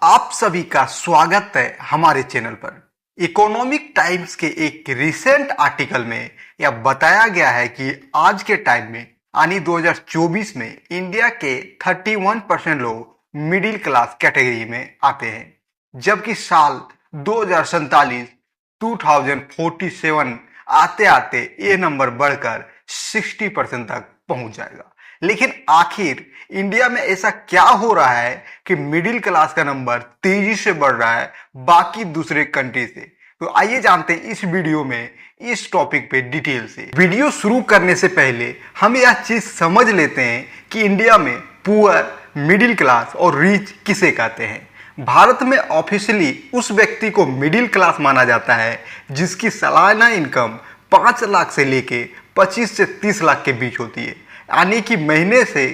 आप सभी का स्वागत है हमारे चैनल पर। इकोनॉमिक टाइम्स के एक रिसेंट आर्टिकल में यह बताया गया है कि आज के टाइम में यानी 2024 में इंडिया के 31% लोग मिडिल क्लास कैटेगरी में आते हैं, जबकि साल 2047 आते आते ये नंबर बढ़कर 60% तक पहुंच जाएगा। लेकिन आखिर इंडिया में ऐसा क्या हो रहा है कि मिडिल क्लास का नंबर तेजी से बढ़ रहा है बाकी दूसरे कंट्री से? तो आइए जानते हैं इस वीडियो में इस टॉपिक पे डिटेल से। वीडियो शुरू करने से पहले हम यह चीज समझ लेते हैं कि इंडिया में पुअर, मिडिल क्लास और रिच किसे कहते हैं। भारत में ऑफिशियली उस व्यक्ति को मिडिल क्लास माना जाता है जिसकी सालाना इनकम 5 लाख से लेके 25 से 30 लाख के बीच होती है, यानी कि महीने से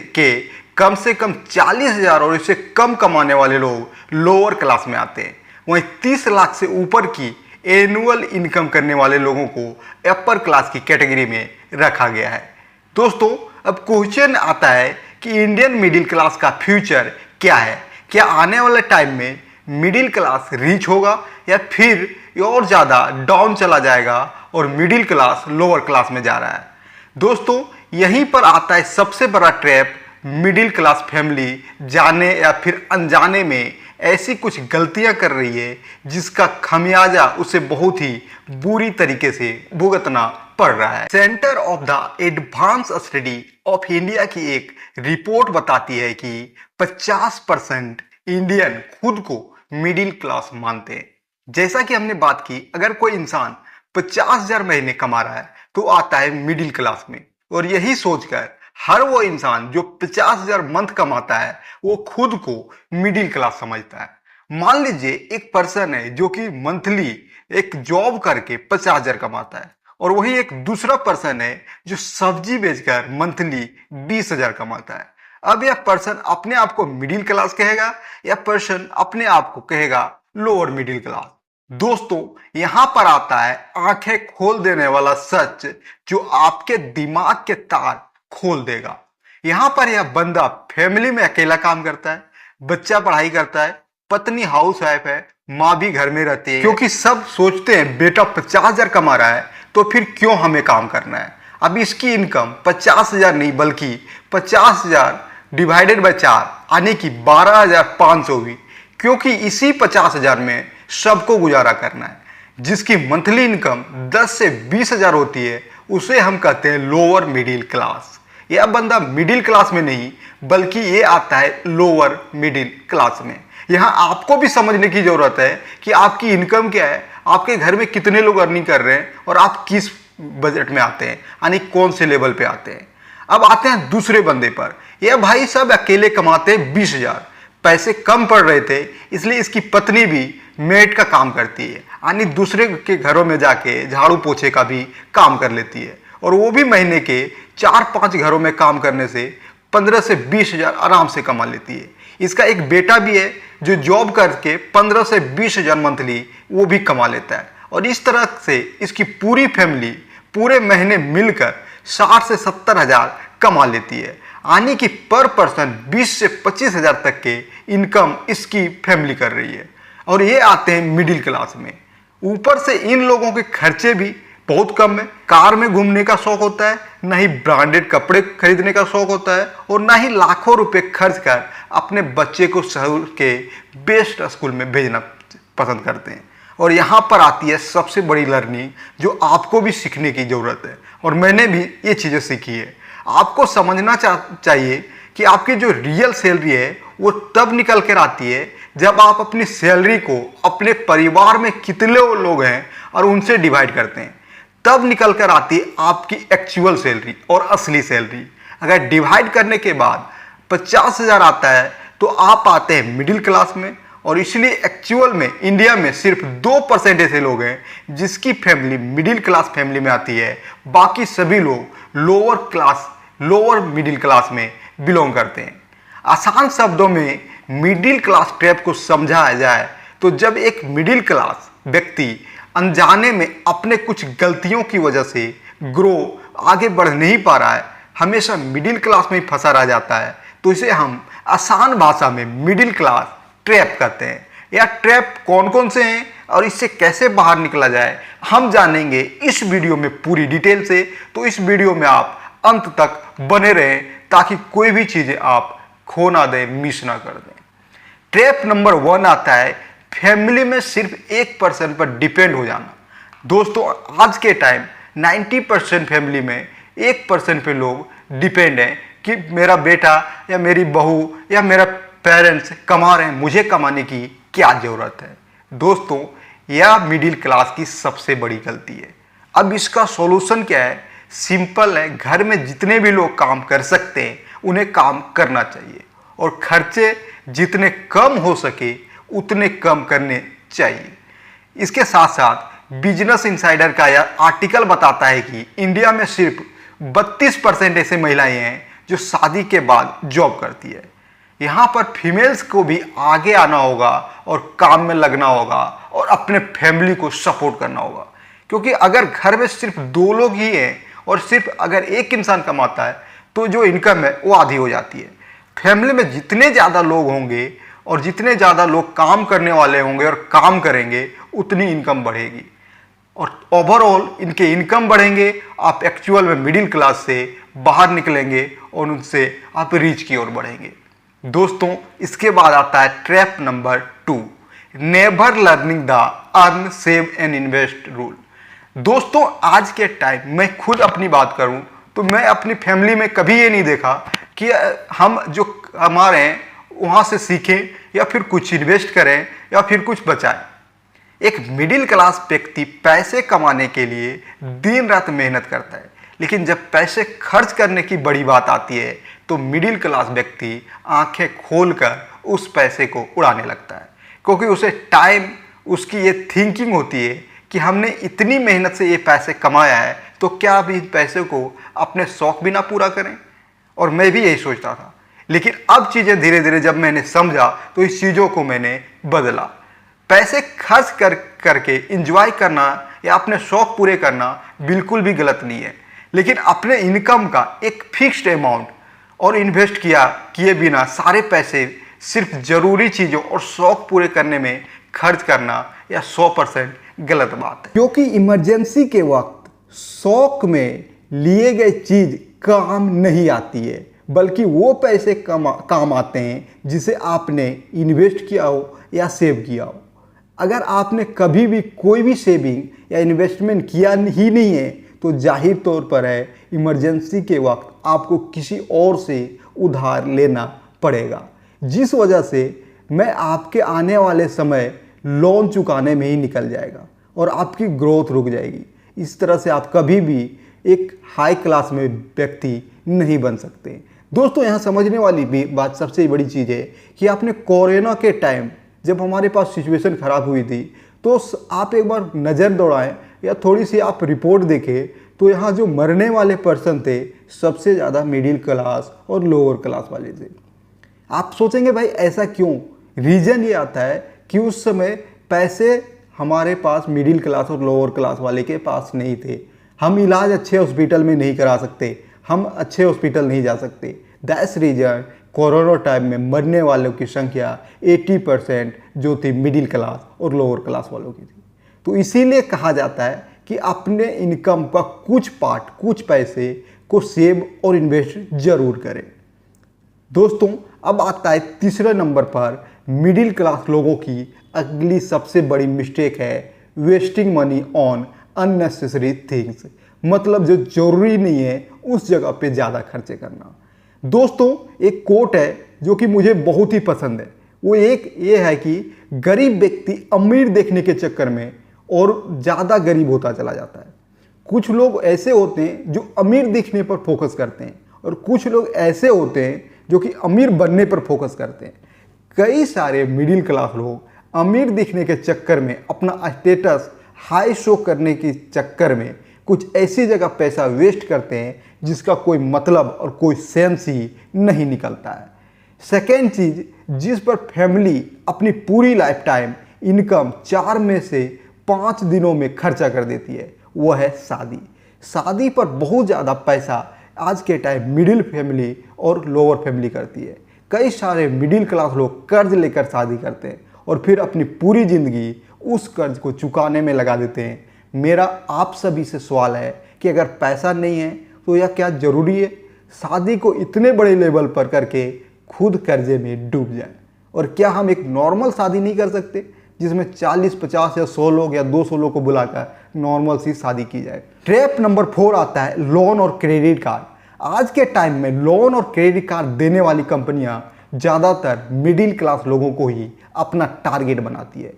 कम 40,000 और इससे कम कमाने वाले लोग लोअर क्लास में आते हैं। वहीं 30 लाख से ऊपर की एनुअल इनकम करने वाले लोगों को अपर क्लास की कैटेगरी में रखा गया है। दोस्तों, अब क्वेश्चन आता है कि इंडियन मिडिल क्लास का फ्यूचर क्या है? क्या आने वाले टाइम में मिडिल क्लास रीच होगा या फिर और ज़्यादा डाउन चला जाएगा और मिडिल क्लास लोअर क्लास में जा रहा है? दोस्तों, यहीं पर आता है सबसे बड़ा ट्रैप। मिडिल क्लास फैमिली जाने या फिर अनजाने में ऐसी कुछ गलतियां कर रही है जिसका खमियाजा उसे बहुत ही बुरी तरीके से भुगतना पड़ रहा है। Centre of the advance study of India की एक रिपोर्ट बताती है कि 50% इंडियन खुद को मिडिल क्लास मानते हैं। जैसा कि हमने बात की, अगर कोई इंसान 50,000 महीने कमा रहा है तो आता है मिडिल क्लास में, और यही सोचकर हर वो इंसान जो 50,000 मंथ कमाता है वो खुद को मिडिल क्लास समझता है। मान लीजिए एक पर्सन है जो कि मंथली एक जॉब करके 50,000 कमाता है, और वही एक दूसरा पर्सन है जो सब्जी बेचकर मंथली 20,000 कमाता है। अब यह पर्सन अपने आप को मिडिल क्लास कहेगा या पर्सन अपने आप को कहेगा लोअर मिडिल क्लास? दोस्तों, यहां पर आता है आंखें खोल देने वाला सच जो आपके दिमाग के तार खोल देगा। यहां पर यह बंदा फैमिली में अकेला काम करता है, बच्चा पढ़ाई करता है, पत्नी हाउस वाइफ है, माँ भी घर में रहती है, क्योंकि सब सोचते हैं बेटा 50,000 कमा रहा है तो फिर क्यों हमें काम करना है। अब इसकी इनकम 50,000 नहीं बल्कि 50,000 डिवाइडेड बाय 4 यानी कि 12,500 हुई, क्योंकि इसी 50,000 में सबको गुजारा करना है। जिसकी मंथली इनकम 10 से 20,000 होती है उसे हम कहते हैं लोअर मिडिल क्लास। यह बंदा मिडिल क्लास में नहीं बल्कि ये आता है लोअर मिडिल क्लास में। यहाँ आपको भी समझने की जरूरत है कि आपकी इनकम क्या है, आपके घर में कितने लोग अर्निंग कर रहे हैं और आप किस बजट में आते हैं, यानी कौन से लेवल पे आते हैं। अब आते हैं दूसरे बंदे पर। यह भाई सब अकेले कमाते 20,000, पैसे कम पड़ रहे थे इसलिए इसकी पत्नी भी मेड का काम करती है, यानी दूसरे के घरों में जाके झाड़ू पोछे का भी काम कर लेती है, और वो भी महीने के 4-5 घरों में काम करने से 15 से 20,000 आराम से कमा लेती है। इसका एक बेटा भी है जो जॉब करके 15 से 20,000 मंथली वो भी कमा लेता है, और इस तरह से इसकी पूरी फैमिली पूरे महीने मिलकर 60 से 70,000 कमा लेती है, यानी कि पर पर्सन 20 से 25,000 तक के इनकम इसकी फैमिली कर रही है। और ये आते हैं मिडिल क्लास में। ऊपर से इन लोगों के खर्चे भी बहुत कम है। कार में घूमने का शौक होता है, ना ही ब्रांडेड कपड़े खरीदने का शौक होता है, और ना ही लाखों रुपए खर्च कर अपने बच्चे को शहर के बेस्ट स्कूल में भेजना पसंद करते हैं। और यहाँ पर आती है सबसे बड़ी लर्निंग जो आपको भी सीखने की जरूरत है, और मैंने भी ये चीज़ें सीखी है। आपको समझना चाहिए कि आपकी जो रियल सैलरी है वो तब निकल कर आती है जब आप अपनी सैलरी को अपने परिवार में कितने लोग हैं और उनसे डिवाइड करते हैं, तब निकल कर आती है आपकी एक्चुअल सैलरी और असली सैलरी। अगर डिवाइड करने के बाद 50,000 आता है तो आप आते हैं मिडिल क्लास में, और इसलिए एक्चुअल में इंडिया में सिर्फ 2% ऐसे लोग हैं जिसकी फैमिली मिडिल क्लास फैमिली में आती है, बाकी सभी लोग लोअर मिडिल क्लास में बिलोंग करते हैं। आसान शब्दों में मिडिल क्लास ट्रैप को समझाया जाए तो जब एक मिडिल क्लास व्यक्ति अनजाने में अपने कुछ गलतियों की वजह से आगे बढ़ नहीं पा रहा है, हमेशा मिडिल क्लास में ही फंसा रह जाता है, तो इसे हम आसान भाषा में मिडिल क्लास ट्रैप कहते हैं। या ट्रैप कौन कौन से हैं और इससे कैसे बाहर निकला जाए, हम जानेंगे इस वीडियो में पूरी डिटेल से। तो इस वीडियो में आप अंत तक बने रहें ताकि कोई भी चीज़ें आप खो ना दें, मिस ना कर दें। ट्रैप नंबर 1 आता है फैमिली में सिर्फ एक पर्सन पर डिपेंड हो जाना। दोस्तों, आज के टाइम 90% फैमिली में एक पर्सन पे लोग डिपेंड हैं कि मेरा बेटा या मेरी बहू या मेरा पेरेंट्स कमा रहे हैं, मुझे कमाने की क्या ज़रूरत है। दोस्तों, यह मिडिल क्लास की सबसे बड़ी गलती है। अब इसका सॉल्यूशन क्या है? सिंपल है, घर में जितने भी लोग काम कर सकते हैं उन्हें काम करना चाहिए और खर्चे जितने कम हो सके उतने कम करने चाहिए। इसके साथ साथ बिजनेस इनसाइडर का यह आर्टिकल बताता है कि इंडिया में सिर्फ 32% ऐसे महिलाएं हैं जो शादी के बाद जॉब करती है। यहाँ पर फीमेल्स को भी आगे आना होगा और काम में लगना होगा और अपने फैमिली को सपोर्ट करना होगा, क्योंकि अगर घर में सिर्फ 2 लोग ही हैं और सिर्फ अगर एक इंसान कमाता है तो जो इनकम है वो आधी हो जाती है। फैमिली में जितने ज़्यादा लोग होंगे और जितने ज़्यादा लोग काम करने वाले होंगे और काम करेंगे उतनी इनकम बढ़ेगी और ओवरऑल इनके इनकम बढ़ेंगे। आप एक्चुअल में मिडिल क्लास से बाहर निकलेंगे और उनसे आप रीच की ओर बढ़ेंगे। दोस्तों, इसके बाद आता है trap number 2, never learning the earn save and invest rule. दोस्तों, आज के टाइम मैं खुद अपनी बात करूं तो मैं अपनी फैमिली में कभी ये नहीं देखा कि हम जो हमारे हैं वहाँ से सीखें या फिर कुछ इन्वेस्ट करें या फिर कुछ बचाएं। एक मिडिल क्लास व्यक्ति पैसे कमाने के लिए दिन रात मेहनत करता है, लेकिन जब पैसे खर्च करने की बड़ी बात आती है तो मिडिल क्लास व्यक्ति आंखें खोलकर उस पैसे को उड़ाने लगता है, क्योंकि उसे टाइम, उसकी ये थिंकिंग होती है कि हमने इतनी मेहनत से ये पैसे कमाया है तो क्या अभी इन पैसे को अपने शौक भी ना पूरा करें। और मैं भी यही सोचता था, लेकिन अब चीज़ें धीरे धीरे जब मैंने समझा तो इस चीज़ों को मैंने बदला। पैसे खर्च करके इंजॉय करना या अपने शौक पूरे करना बिल्कुल भी गलत नहीं है, लेकिन अपने इनकम का एक फिक्स्ड अमाउंट और इन्वेस्ट किए बिना सारे पैसे सिर्फ ज़रूरी चीज़ों और शौक पूरे करने में खर्च करना या 100% गलत बात है, क्योंकि इमरजेंसी के वक्त शौक में लिए गए चीज़ काम नहीं आती है, बल्कि वो पैसे काम आते हैं जिसे आपने इन्वेस्ट किया हो या सेव किया हो। अगर आपने कभी भी कोई भी सेविंग या इन्वेस्टमेंट किया ही नहीं है तो जाहिर तौर पर है इमरजेंसी के वक्त आपको किसी और से उधार लेना पड़ेगा, जिस वजह से मैं आपके आने वाले समय लोन चुकाने में ही निकल जाएगा और आपकी ग्रोथ रुक जाएगी। इस तरह से आप कभी भी एक हाई क्लास में व्यक्ति नहीं बन सकते। दोस्तों, यहाँ समझने वाली भी बात सबसे बड़ी चीज़ है कि आपने कोरोना के टाइम जब हमारे पास सिचुएशन ख़राब हुई थी तो आप एक बार नज़र दौड़ाएं या थोड़ी सी आप रिपोर्ट देखें तो यहाँ जो मरने वाले पर्सन थे सबसे ज़्यादा मिडिल क्लास और लोअर क्लास वाले थे। आप सोचेंगे भाई ऐसा क्यों? रीज़न ये आता है कि उस समय पैसे हमारे पास मिडिल क्लास और लोअर क्लास वाले के पास नहीं थे। हम इलाज अच्छे हॉस्पिटल में नहीं करा सकते, हम अच्छे हॉस्पिटल नहीं जा सकते। दैट्स रीजन कोरोना टाइम में मरने वालों की संख्या 80% जो थी मिडिल क्लास और लोअर क्लास वालों की थी। तो इसीलिए कहा जाता है कि अपने इनकम का कुछ पार्ट, कुछ पैसे को सेव और इन्वेस्ट जरूर करें। दोस्तों, अब आता है तीसरे नंबर पर मिडिल क्लास लोगों की अगली सबसे बड़ी मिस्टेक है wasting money on unnecessary things. मतलब जो जरूरी नहीं है उस जगह पे ज़्यादा खर्चे करना। दोस्तों, एक कोट है जो कि मुझे बहुत ही पसंद है। वो एक ये है कि गरीब व्यक्ति अमीर देखने के चक्कर में और ज़्यादा गरीब होता चला जाता है। कुछ लोग ऐसे होते हैं जो अमीर दिखने पर फोकस करते हैं और कुछ लोग ऐसे होते हैं जो कि अमीर बनने पर फोकस करते हैं। कई सारे मिडिल क्लास लोग अमीर दिखने के चक्कर में, अपना स्टेटस हाई शो करने के चक्कर में कुछ ऐसी जगह पैसा वेस्ट करते हैं जिसका कोई मतलब और कोई सेंस ही नहीं निकलता है। सेकेंड चीज़ जिस पर फैमिली अपनी पूरी लाइफ टाइम इनकम 4 में से 5 दिनों में खर्चा कर देती है वो है शादी। शादी पर बहुत ज़्यादा पैसा आज के टाइम मिडिल फैमिली और लोअर फैमिली करती है। कई सारे मिडिल क्लास लोग कर्ज लेकर शादी करते हैं और फिर अपनी पूरी ज़िंदगी उस कर्ज को चुकाने में लगा देते हैं। मेरा आप सभी से सवाल है कि अगर पैसा नहीं है तो यह क्या ज़रूरी है शादी को इतने बड़े लेवल पर करके खुद कर्जे में डूब जाए? और क्या हम एक नॉर्मल शादी नहीं कर सकते जिसमें 40, 50 या 100 लोग या 200 लोग को बुलाकर नॉर्मल सी शादी की जाए? ट्रैप नंबर 4 आता है लोन और क्रेडिट कार्ड। आज के टाइम में लोन और क्रेडिट कार्ड देने वाली कंपनियां ज़्यादातर मिडिल क्लास लोगों को ही अपना टारगेट बनाती है,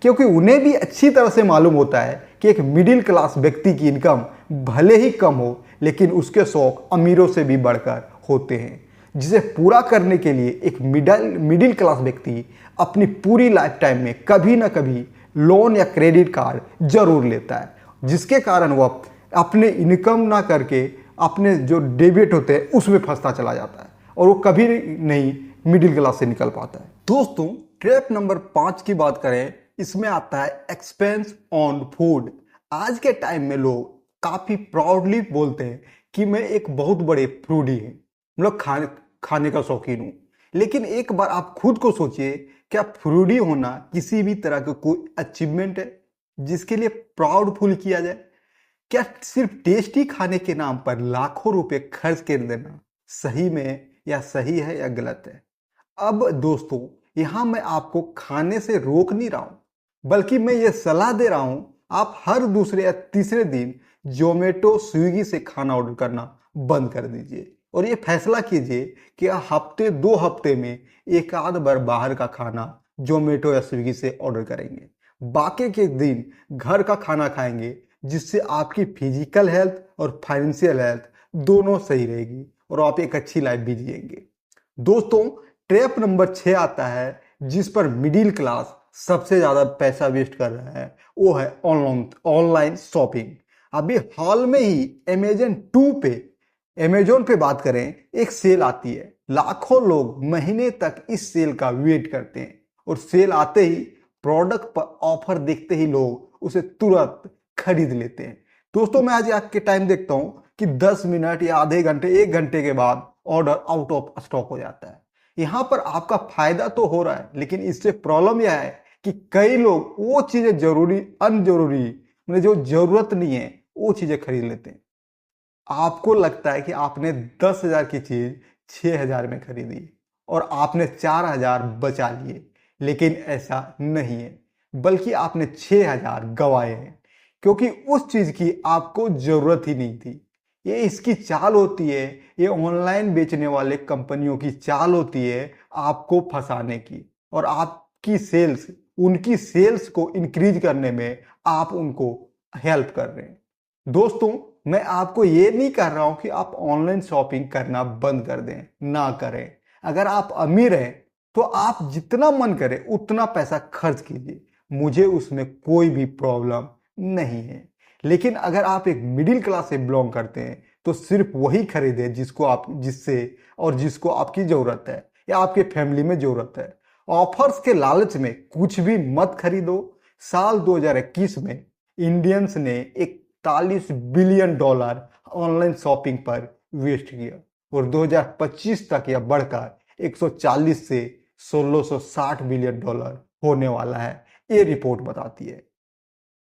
क्योंकि उन्हें भी अच्छी तरह से मालूम होता है कि एक मिडिल क्लास व्यक्ति की इनकम भले ही कम हो लेकिन उसके शौक अमीरों से भी बढ़कर होते हैं, जिसे पूरा करने के लिए एक मिडिल क्लास व्यक्ति अपनी पूरी लाइफ टाइम में कभी ना कभी लोन या क्रेडिट कार्ड जरूर लेता है, जिसके कारण वह अपने इनकम ना करके अपने जो डेबिट होते हैं उसमें फंसता चला जाता है और वो कभी नहीं मिडिल क्लास से निकल पाता है। दोस्तों, ट्रैप नंबर 5 की बात करें, इसमें आता है एक्सपेंस ऑन फूड। आज के टाइम में लोग काफी प्राउडली बोलते हैं कि मैं एक बहुत बड़े फूडी हूं, मतलब खाने का शौकीन हूं। लेकिन एक बार आप खुद को सोचिए, क्या फूडी होना किसी भी तरह का कोई अचीवमेंट है जिसके लिए प्राउड फील किया जाए? क्या सिर्फ टेस्टी खाने के नाम पर लाखों रुपए खर्च कर देना सही में या सही है या गलत है? अब दोस्तों, यहां मैं आपको खाने से रोक नहीं रहा हूं, बल्कि मैं ये सलाह दे रहा हूं, आप हर दूसरे या तीसरे दिन जोमेटो स्विगी से खाना ऑर्डर करना बंद कर दीजिए और ये फैसला कीजिए कि हफ्ते 2 हफ्ते में एक आध बार बाहर का खाना जोमेटो या स्विगी से ऑर्डर करेंगे। बाकी के दिन घर का खाना खाएंगे, जिससे आपकी फिजिकल हेल्थ और फाइनेंशियल हेल्थ दोनों सही रहेगी और आप एक अच्छी लाइफ भी जिएंगे। दोस्तों, ट्रैप नंबर 6 आता है जिस पर मिडिल क्लास सबसे ज्यादा पैसा वेस्ट कर रहा है, वो है ऑनलाइन शॉपिंग। अभी हाल में ही अमेजोन पे बात करें, एक सेल आती है। लाखों लोग महीने तक इस सेल का वेट करते हैं और सेल आते ही प्रोडक्ट पर ऑफर देखते ही लोग उसे तुरंत खरीद लेते हैं। दोस्तों, मैं आज के टाइम देखता हूं कि 10 मिनट या आधे घंटे 1 घंटे के बाद ऑर्डर आउट ऑफ स्टॉक हो जाता है। यहां पर आपका फायदा तो हो रहा है, लेकिन इससे प्रॉब्लम यह है कि कई लोग वो चीजें अनजरूरी मतलब जो जरूरत नहीं है वो चीजें खरीद लेते हैं। आपको लगता है कि आपने 10,000 की चीज 6,000 में खरीदी और आपने 4,000 बचा लिए, लेकिन ऐसा नहीं है, बल्कि आपने 6,000 गंवाए हैं, क्योंकि उस चीज की आपको जरूरत ही नहीं थी। ये इसकी चाल होती है, ये ऑनलाइन बेचने वाले कंपनियों की चाल होती है आपको फंसाने की, और आपकी सेल्स, उनकी सेल्स को इंक्रीज करने में आप उनको हेल्प कर रहे हैं। दोस्तों, मैं आपको ये नहीं कह रहा हूं कि आप ऑनलाइन शॉपिंग करना बंद कर दें, ना करें। अगर आप अमीर हैं तो आप जितना मन करे उतना पैसा खर्च कीजिए, मुझे उसमें कोई भी प्रॉब्लम नहीं है। लेकिन अगर आप एक मिडिल क्लास से बिलोंग करते हैं तो सिर्फ वही खरीदें जिसको आपकी जरूरत है या आपके फैमिली में जरूरत है। ऑफर्स के लालच में कुछ भी मत खरीदो। साल 2021 में इंडियंस ने 41 बिलियन डॉलर ऑनलाइन शॉपिंग पर वेस्ट किया और 2025 तक यह बढ़कर 140 से 1660 बिलियन डॉलर होने वाला है, ये रिपोर्ट बताती है।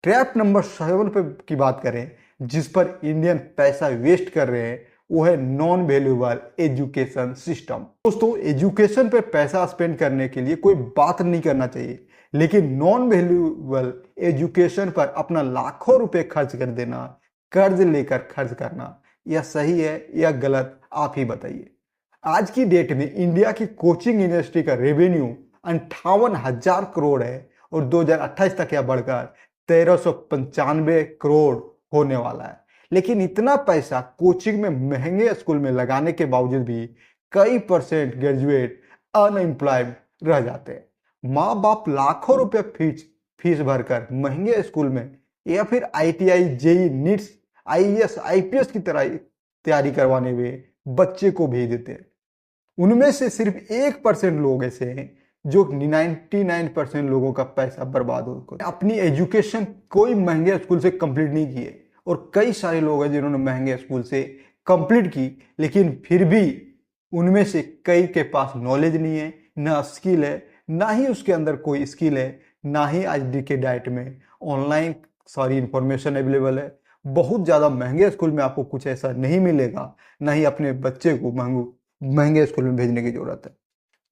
ट्रैप नंबर 7 पे की बात करें, जिस पर इंडियन पैसा वेस्ट कर रहे हैं, वो है नॉन वैल्यूएबल एजुकेशन सिस्टम। दोस्तों, एजुकेशन पे पैसा स्पेंड करने के लिए कोई बात नहीं करना चाहिए, लेकिन नॉन वैल्यूएबल एजुकेशन पर अपना लाखों रुपए खर्च कर देना, कर्ज लेकर खर्च करना, यह सही है या गलत, आप ही बताइए। आज की डेट में इंडिया की कोचिंग इंडस्ट्री का रेवेन्यू 58,000 करोड़ है और 2028 तक यह बढ़कर 1395 करोड़ होने वाला है। लेकिन इतना पैसा कोचिंग में महंगे स्कूल में लगाने के बावजूद भी कई परसेंट ग्रेजुएट अनएम्प्लॉयड रह जाते हैं। माँ बाप लाखों रुपए फीस भरकर महंगे स्कूल में या फिर IIT, JEE, NEETs, IAS, IPS की तरह तैयारी करवाने में बच्चे को भेज देते हैं। उनमें से सिर्फ 1% लोग ऐसे हैं जो 99% लोगों का पैसा बर्बाद हो गया। अपनी एजुकेशन कोई महंगे स्कूल से कंप्लीट नहीं किए और कई सारे लोग हैं जिन्होंने महंगे स्कूल से कंप्लीट की, लेकिन फिर भी उनमें से कई के पास नॉलेज नहीं है, ना स्किल है, ना ही उसके अंदर कोई स्किल है, ना ही आज के डाइट में ऑनलाइन सारी इंफॉर्मेशन अवेलेबल है। बहुत ज़्यादा महंगे स्कूल में आपको कुछ ऐसा नहीं मिलेगा, ना ही अपने बच्चे को महंगे स्कूल में भेजने की जरूरत है।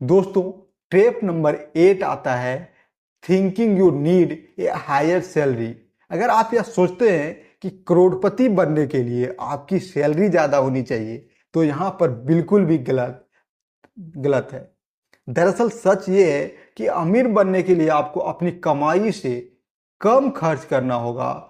दोस्तों, ट्रैप नंबर 8 आता है thinking you need a higher salary. अगर आप यह सोचते हैं कि करोड़पति बनने के लिए आपकी सैलरी ज्यादा होनी चाहिए, तो यहां पर बिल्कुल भी गलत गलत है। दरअसल सच ये है कि अमीर बनने के लिए आपको अपनी कमाई से कम खर्च करना होगा,